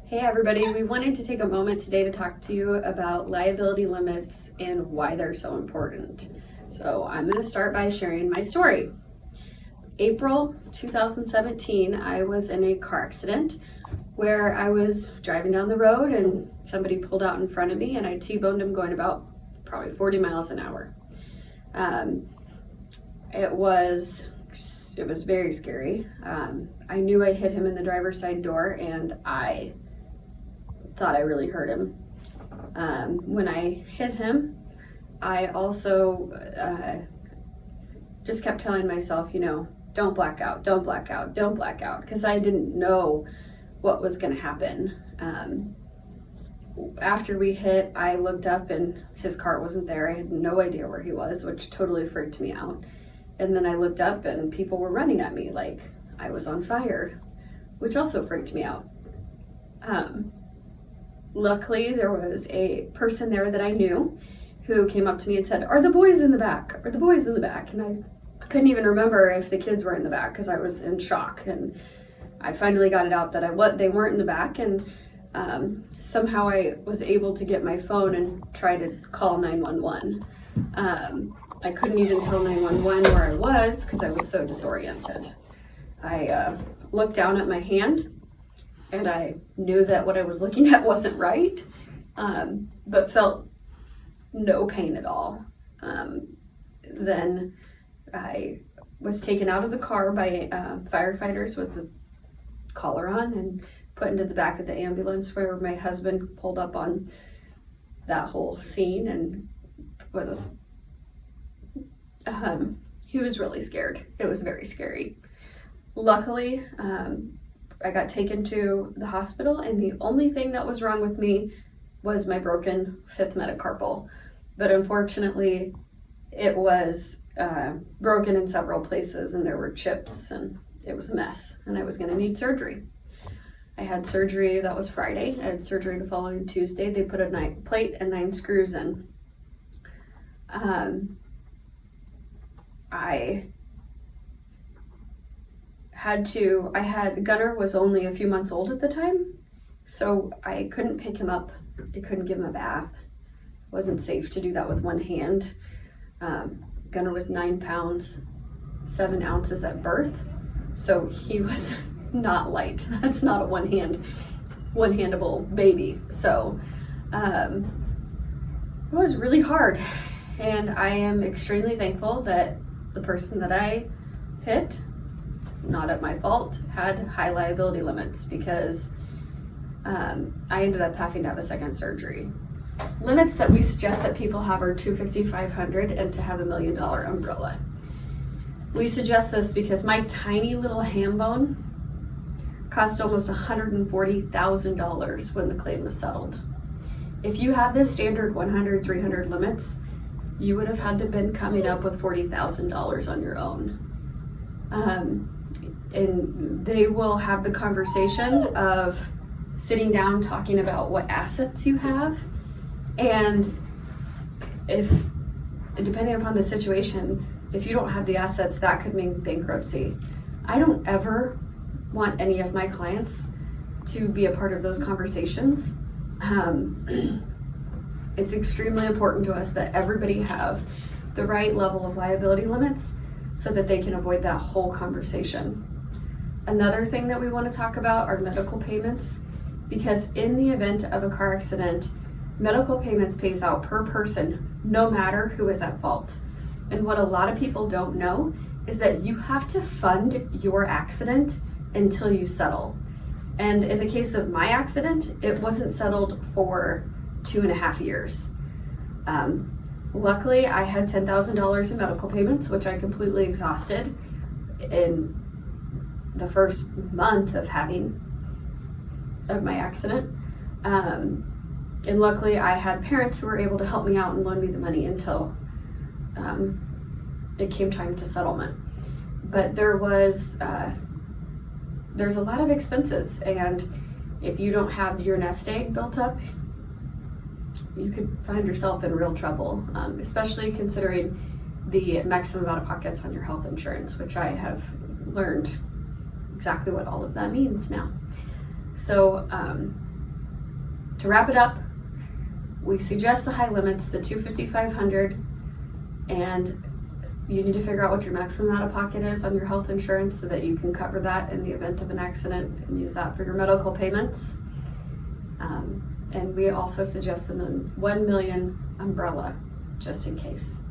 Hey everybody, we wanted to take a moment today to talk to you about liability limits and why they're so important. So I'm going to start by sharing my story. April 2017, I was in a car accident where I was driving down the road and somebody pulled out in front of me and I T-boned him going about probably 40 miles an hour. It was very scary. I knew I hit him in the driver's side door and I thought I really hurt him. When I hit him, I also just kept telling myself, don't black out, don't black out, don't black out, because I didn't know what was going to happen. After we hit, I looked up and his car wasn't there. I had no idea where he was, which totally freaked me out. And then I looked up and people were running at me like I was on fire, which also freaked me out. Luckily, there was a person there that I knew who came up to me and said, "Are the boys in the back? Are the boys in the back?" And I couldn't even remember if the kids were in the back because I was in shock. And I finally got it out that they weren't in the back. And somehow I was able to get my phone and try to call 911. I couldn't even tell 911 where I was because I was so disoriented. I looked down at my hand and I knew that what I was looking at wasn't right, but felt no pain at all. Then I was taken out of the car by firefighters with the collar on and put into the back of the ambulance where my husband pulled up on that whole scene and he was really scared. It was very scary. Luckily, I got taken to the hospital and the only thing that was wrong with me was my broken fifth metacarpal. But unfortunately, it was broken in several places and there were chips and it was a mess and I was going to need surgery. I had surgery, that was Friday. I had surgery the following Tuesday. They put a plate and 9 screws in. Gunnar was only a few months old at the time, so I couldn't pick him up. I couldn't give him a bath. It wasn't safe to do that with one hand. Gunnar was 9 pounds, 7 ounces at birth, so he was not light. That's not a one-handable baby. So it was really hard, and I am extremely thankful that the person that I hit, not at my fault, had high liability limits because I ended up having to have a second surgery. Limits that we suggest that people have are $250,000, $500,000, and to have $1 million umbrella. We suggest this because my tiny little ham bone cost almost $140,000 when the claim was settled. If you have the standard 100, 300 limits, you would have had to been coming up with $40,000 on your own. And they will have the conversation of sitting down talking about what assets you have, and if, depending upon the situation, if you don't have the assets, that could mean bankruptcy. I don't ever want any of my clients to be a part of those conversations. It's extremely important to us that everybody have the right level of liability limits so that they can avoid that whole conversation. Another thing that we want to talk about are medical payments, because in the event of a car accident, medical payments pays out per person, no matter who is at fault. And what a lot of people don't know is that you have to fund your accident until you settle. And in the case of my accident, it wasn't settled for 2.5 years. Luckily, I had $10,000 in medical payments, which I completely exhausted in the first month of my accident. And luckily, I had parents who were able to help me out and loan me the money until it came time to settlement. But there's a lot of expenses, and if you don't have your nest egg built up, you could find yourself in real trouble, especially considering the maximum out-of-pockets on your health insurance, which I have learned exactly what all of that means now. So to wrap it up, we suggest the high limits, the $250, $500, and you need to figure out what your maximum out of pocket is on your health insurance so that you can cover that in the event of an accident and use that for your medical payments. And we also suggest the $1 million umbrella just in case.